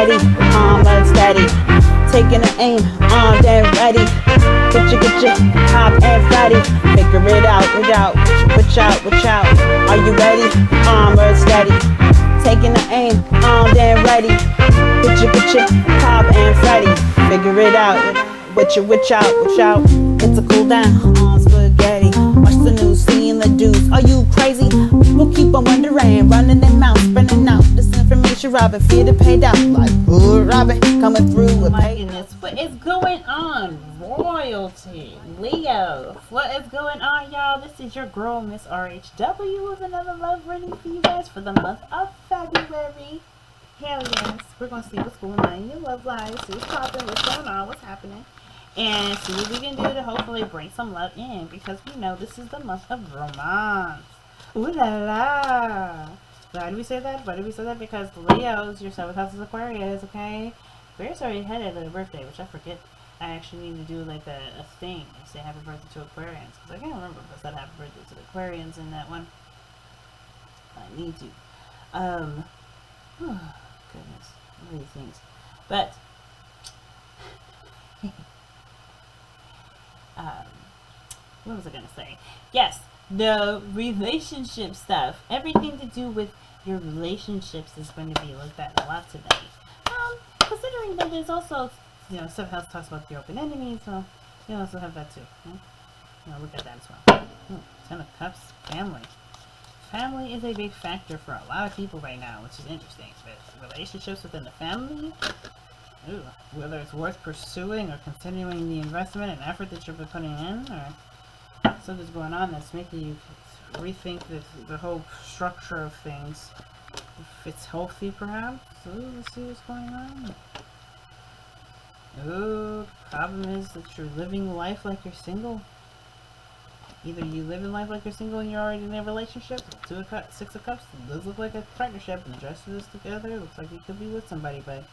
steady, but steady. Taking the aim, then ready. Get your hop and fatty. Figure it out, watch out. Are you ready? But steady. Taking the aim, then ready. Get your hop and fatty. Figure it out, watch out. It's a cool down on spaghetti. Watch the news, seeing the dudes. Are you crazy? People keep on wondering, running their mouth, spreading out this information, robbing, fear to pay down. Like, ooh, robbing, coming through with my goodness, what is going on? Royalty, Leo, what is going on, y'all? This is your girl, Miss RHW, with another love reading for you guys for the month of February. Hell yes, we're gonna see what's going on in your love life, see what's popping, what's going on, what's happening, and see what we can do to hopefully bring some love in, because we know this is the month of romance. Ooh la la. Why do we say that? Because Leo's, your 7th house is Aquarius, okay? Aquarius already had a little birthday, which I forget. I actually need to do like a thing and say happy birthday to Aquarians, because I can't remember if I said happy birthday to the Aquarians in that one. I need to. Goodness, what are these things? But, what was I gonna say? Yes, the relationship stuff. Everything to do with your relationships is going to be looked at a lot today. Considering that there's also, 7th house talks about the open enemies, so you also have that too. Look at that as well. 10 of Cups, family. Family is a big factor for a lot of people right now, which is interesting. But relationships within the family, whether it's worth pursuing or continuing the investment and effort that you've been putting in, or something's going on that's making you rethink the whole structure of things. If it's healthy, perhaps. Let's see what's going on. The problem is that you're living life like you're single. Either you live in life like you're single and you're already in a relationship. 6 of Cups, it does look like a partnership, and the rest of this together, it looks like you could be with somebody, but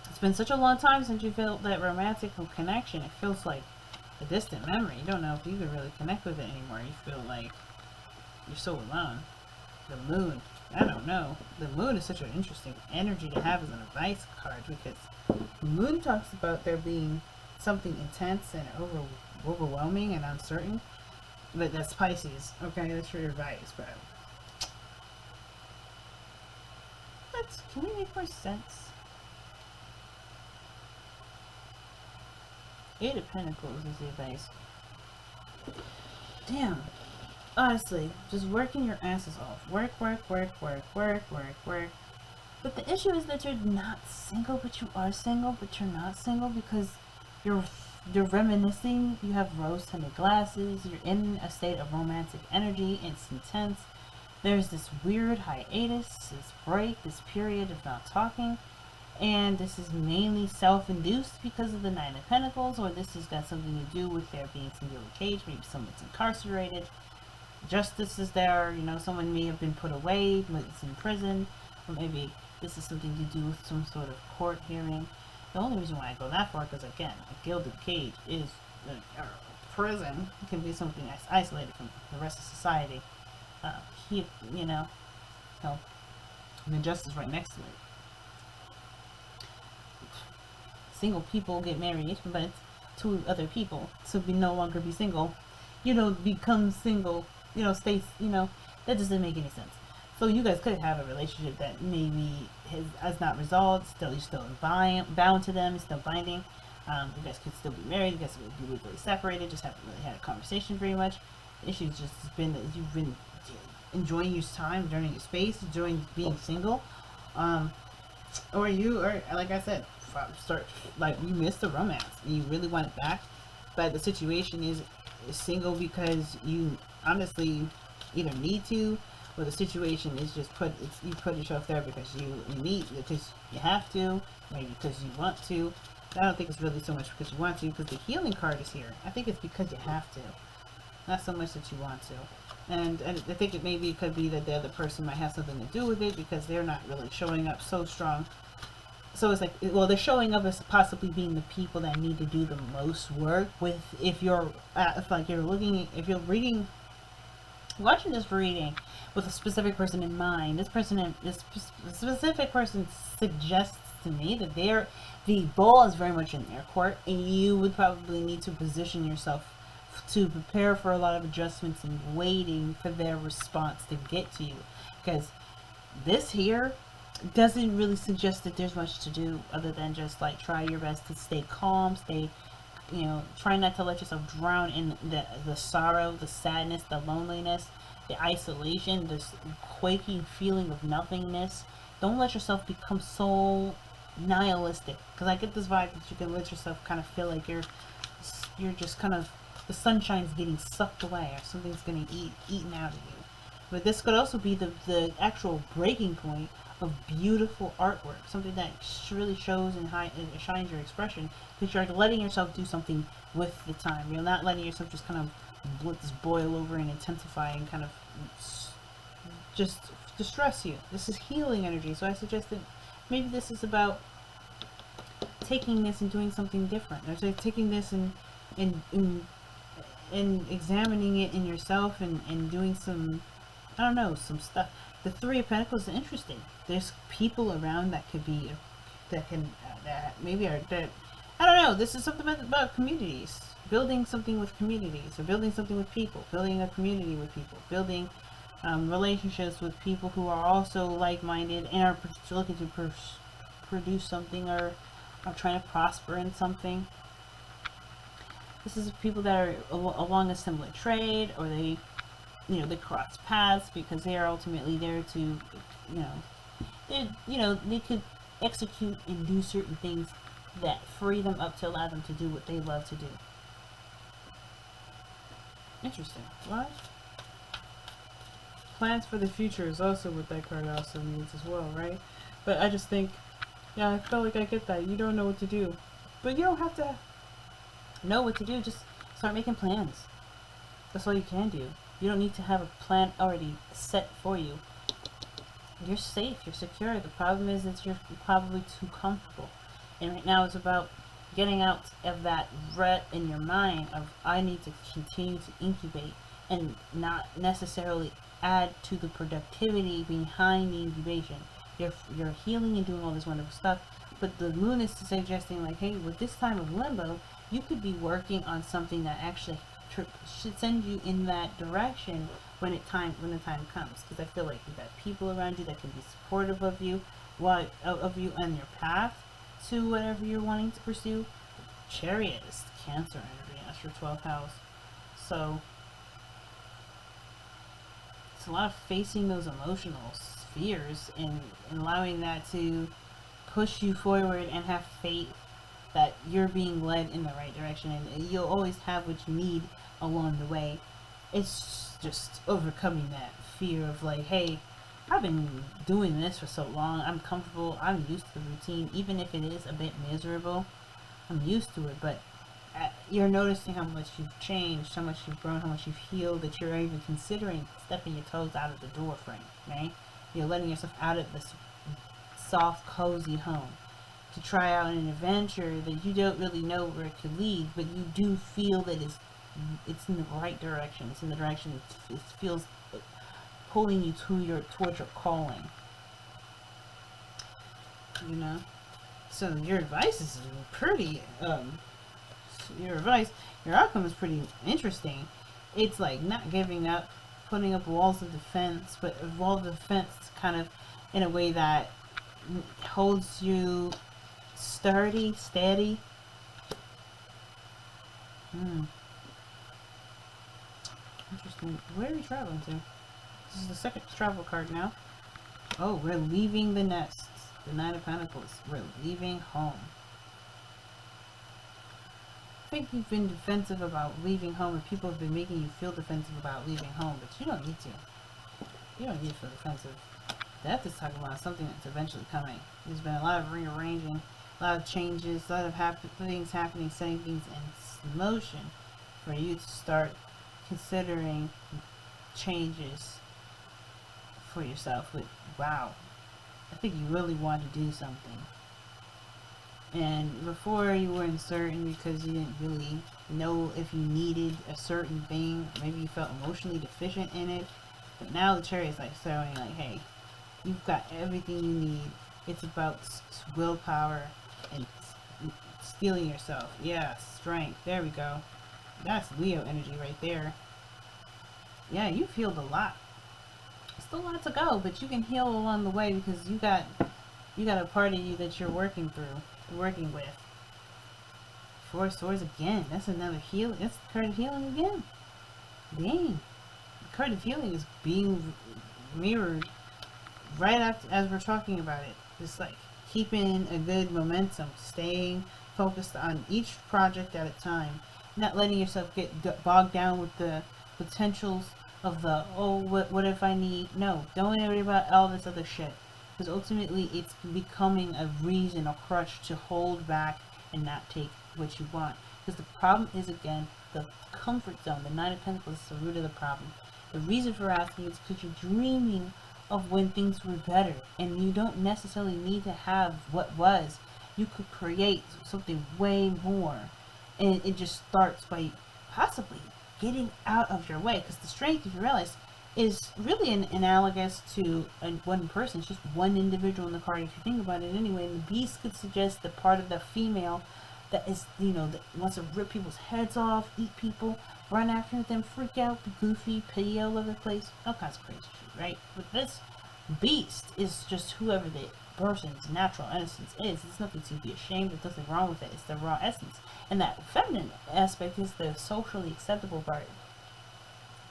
it's been such a long time since you felt that romantic connection. It feels like a distant memory. You don't know if you can really connect with it anymore. You feel like you're so alone. The moon, I don't know. The moon is such an interesting energy to have as an advice card, because the moon talks about there being something intense and overwhelming and uncertain. But that's Pisces. Okay, that's your advice, but can we make more sense? 8 of Pentacles is the advice. Damn. Honestly, just working your asses off. Work. But the issue is that you're not single, but you are single, but you're not single because you're reminiscing. You have rose-tinted glasses. You're in a state of romantic energy. It's intense. There's this weird hiatus, this break, this period of not talking. And this is mainly self-induced because of the 9 of Pentacles, or this has got something to do with there being some little cage. Maybe someone's incarcerated. Justice is there. Someone may have been put away, but it's in prison. Or maybe this is something to do with some sort of court hearing. The only reason why I go that far, because again, a gilded cage is prison. It can be something that's isolated from the rest of society. The justice right next to it. Single people get married, but to other people, to no longer be single, become single, states, that doesn't make any sense. So you guys could have a relationship that maybe has not resolved. You're still bound to them. It's still binding. You guys could still be married. You guys could be legally separated. Just haven't really had a conversation very much. The issue has just been that you've been enjoying your time, enjoying your space, enjoying being single, or like I said, you missed the romance and you really want it back, but the situation is single because you honestly either need to, or the situation is just you put yourself there because because you have to, maybe because you want to. I don't think it's really so much because you want to, because the healing card is here. I think it's because you have to, not so much that you want to. And I think it could be that the other person might have something to do with it, because they're not really showing up so strong. So it's like, well, they're showing up as possibly being the people that need to do the most work with, if you're reading watching this reading with a specific person in mind, this specific person suggests to me that the ball is very much in their court, and you would probably need to position yourself to prepare for a lot of adjustments and waiting for their response to get to you, because this here doesn't really suggest that there's much to do other than just like try your best to stay calm, try not to let yourself drown in the sorrow, the sadness, the loneliness, the isolation, this quaking feeling of nothingness. Don't let yourself become so nihilistic, because I get this vibe that you can let yourself kind of feel like you're just kind of, the sunshine's getting sucked away, or something's getting eaten out of you. But this could also be the actual breaking point of beautiful artwork, something that really shows and shines your expression, because you're letting yourself do something with the time. You're not letting yourself just kind of let this boil over and intensify and kind of just distress you. This is healing energy, so I suggest that maybe this is about taking this and doing something different, or taking this and examining it in yourself and doing some, I don't know, some stuff. The Three of Pentacles is interesting. There's people around that could be, that I don't know. This is something about communities, building something with communities, or building something with people, building a community with people, building relationships with people who are also like-minded and are looking to produce something, or are trying to prosper in something. This is people that are along a similar trade, or they cross paths because they are ultimately there to, they could execute and do certain things that free them up to allow them to do what they love to do. Interesting. What? Plans for the future is also what that card also means as well, right? But I just think, yeah, I feel like I get that. You don't know what to do. But you don't have to know what to do. Just start making plans. That's all you can do. You don't need to have a plan already set for you. You're safe. You're secure. The problem is that you're probably too comfortable. And right now it's about getting out of that rut in your mind of, I need to continue to incubate and not necessarily add to the productivity behind the incubation. You're healing and doing all this wonderful stuff, but the moon is suggesting, like, hey, with this time of limbo, you could be working on something that actually should send you in that direction when the time comes. Because I feel like you've got people around you that can be supportive of you, on your path to whatever you're wanting to pursue. Chariot is Cancer energy. That's your 12th house. So it's a lot of facing those emotional spheres and allowing that to push you forward, and have faith that you're being led in the right direction, and you'll always have what you need along the way. It's just overcoming that fear of, like, hey, I've been doing this for so long, I'm comfortable, I'm used to the routine, even if it is a bit miserable, I'm used to it. But you're noticing how much you've changed, how much you've grown, how much you've healed, that you're even considering stepping your toes out of the door frame, right? You're letting yourself out of this soft, cozy home to try out an adventure that you don't really know where it could lead, but you do feel that it's in the right direction. It's in the direction it feels pulling you towards your calling. So your advice is pretty. Your outcome is pretty interesting. It's like not giving up, putting up walls of defense, but walls of defense kind of in a way that holds you steady. Interesting. Where are we traveling to? This is the second travel card now. Oh, we're leaving the nest. The Nine of Pentacles. We're leaving home. I think you've been defensive about leaving home, and people have been making you feel defensive about leaving home, but you don't need to. You don't need to feel defensive. Death is talking about something that's eventually coming. There's been a lot of rearranging, a lot of changes, a lot of things happening, setting things in motion for you to start considering changes for yourself. With, wow, I think you really want to do something. And before you were uncertain because you didn't really know if you needed a certain thing. Maybe you felt emotionally deficient in it. But now the Chariot's like showing like, hey, you've got everything you need. It's about willpower and stealing yourself. Yeah, strength. There we go. That's Leo energy right there. Yeah, you've healed a lot. Still a lot to go, but you can heal along the way because you got a part of you that you're working with. Four Swords again. That's another healing. That's the card of healing again. Dang. The card of healing is being mirrored right after as we're talking about it. Just like keeping a good momentum, staying focused on each project at a time, not letting yourself get bogged down with the potentials of the, oh, what if I need, no, don't worry about all this other shit, because ultimately it's becoming a reason, a crutch to hold back and not take what you want, because the problem is, again, the comfort zone. The Nine of Pentacles is the root of the problem. The reason for asking is because you're dreaming of when things were better, and you don't necessarily need to have what was. You could create something way more, and it just starts by possibly getting out of your way, because the Strength, if you realize, is really analogous to one person. It's just one individual in the card, if you think about it anyway. And the Beast could suggest the part of the female that is, that wants to rip people's heads off, eat people, run after them, freak out, be goofy, pee all over the place, all kinds of crazy shit, right? But this Beast is just whoever the person's natural innocence is. There's nothing to be ashamed of, there's nothing wrong with it. It's the raw essence. And that feminine aspect is the socially acceptable part.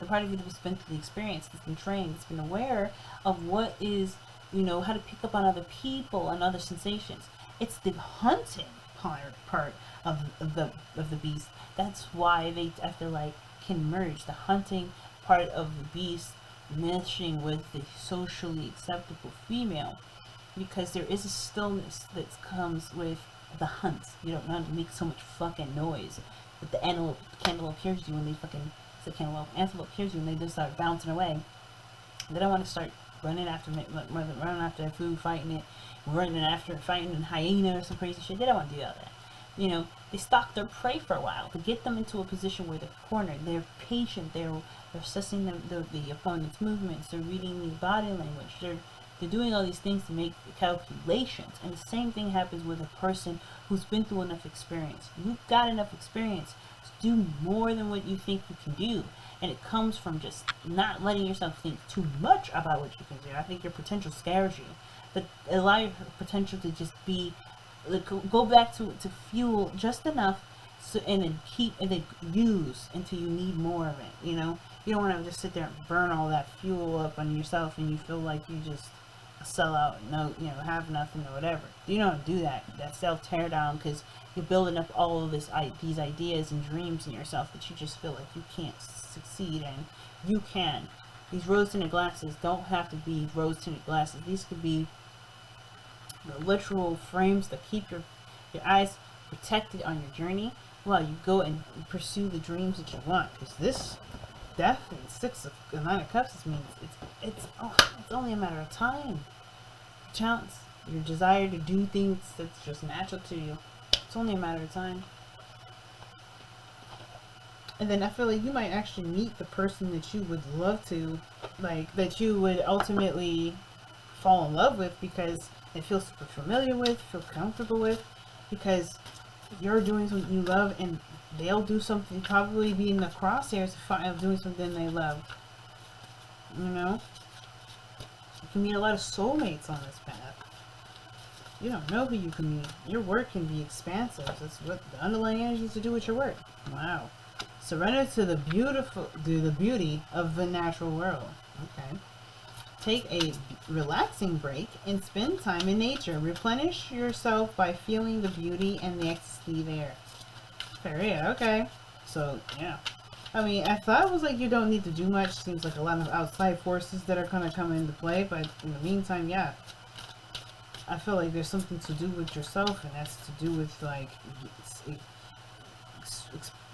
The part of you that's been through the experience, that's been trained, that's been aware of what is, how to pick up on other people and other sensations. It's the hunting part of the Beast. That's why they, I feel like, can merge the hunting part of the Beast meshing with the socially acceptable female, because there is a stillness that comes with the hunt. You don't want to make so much fucking noise. But the cantaloupe hears you when they fucking, antelope hears you and they just start bouncing away. They don't want to start running after food, fighting it, fighting a hyena or some crazy shit. They don't want to do all that. They stalk their prey for a while to get them into a position where they're cornered. They're patient. They're assessing the opponent's movements. They're reading the body language. They're doing all these things to make calculations. And the same thing happens with a person who's been through enough experience. You've got enough experience to do more than what you think you can do. And it comes from just not letting yourself think too much about what you can do. I think your potential scares you. But allow your potential to just be, go back to fuel just enough, and then use until you need more of it. You don't want to just sit there and burn all that fuel up on yourself and you feel like you just sell out, have nothing or whatever. You don't do that self tear down, because you're building up all of these ideas and dreams in yourself that you just feel like you can't succeed in. You can. These rose tinted glasses don't have to be rose tinted glasses. These could be the literal frames that keep your eyes protected on your journey while you go and pursue the dreams that you want. Because this Death and the Nine of Cups means it's only a matter of time. Chance, your desire to do things that's just natural to you. It's only a matter of time. And then I feel like you might actually meet the person that you would love to, that you would ultimately fall in love with, because they feel super familiar with, feel comfortable with, because you're doing something you love, and they'll do something, probably be in the crosshairs of doing something they love. You can meet a lot of soulmates on this path. You don't know who you can meet. Your work can be expansive. That's what the underlying energy is, to do with your work. Wow. Surrender to the beauty of the natural world. Okay. Take a relaxing break and spend time in nature. Replenish yourself by feeling the beauty and the ecstasy there. Yeah, okay. So, yeah. I thought it was like you don't need to do much. Seems like a lot of outside forces that are going to come into play. But in the meantime, yeah. I feel like there's something to do with yourself. And that's to do with,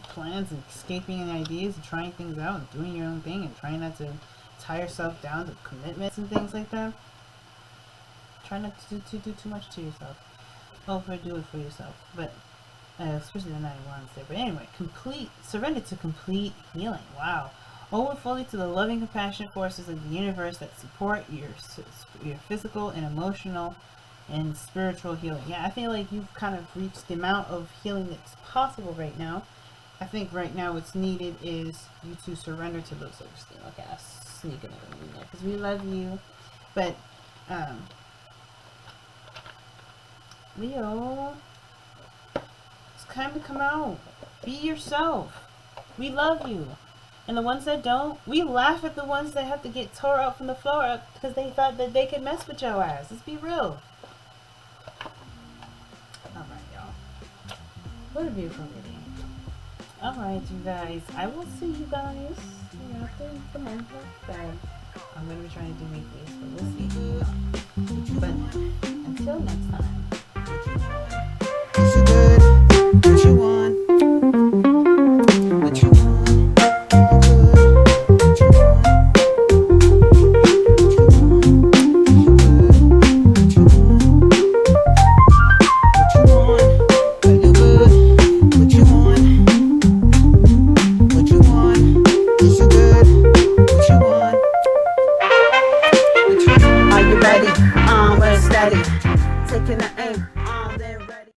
plans and escaping ideas and trying things out and doing your own thing and trying not to tie yourself down to commitments and things like that. Try not to do too much to yourself. overdo it for yourself. But especially the 91s there. But anyway, surrender to complete healing. Wow. Open fully to the loving, compassionate forces of the universe that support your physical and emotional and spiritual healing. Yeah, I feel like you've kind of reached the amount of healing that's possible right now. I think right now what's needed is you to surrender to those self-esteem. Okay, I'll sneak another one in there because we love you. But, Leo, it's time to come out. Be yourself. We love you. And the ones that don't, we laugh at the ones that have to get tore out from the floor because they thought that they could mess with your ass. Let's be real. Alright, y'all. What a beautiful reading. Alright, you guys. I will see you guys after the month. I'm going to be trying to do weeklies, but we'll see. But until next time. What you good? What you want? What you want? Taking the aim.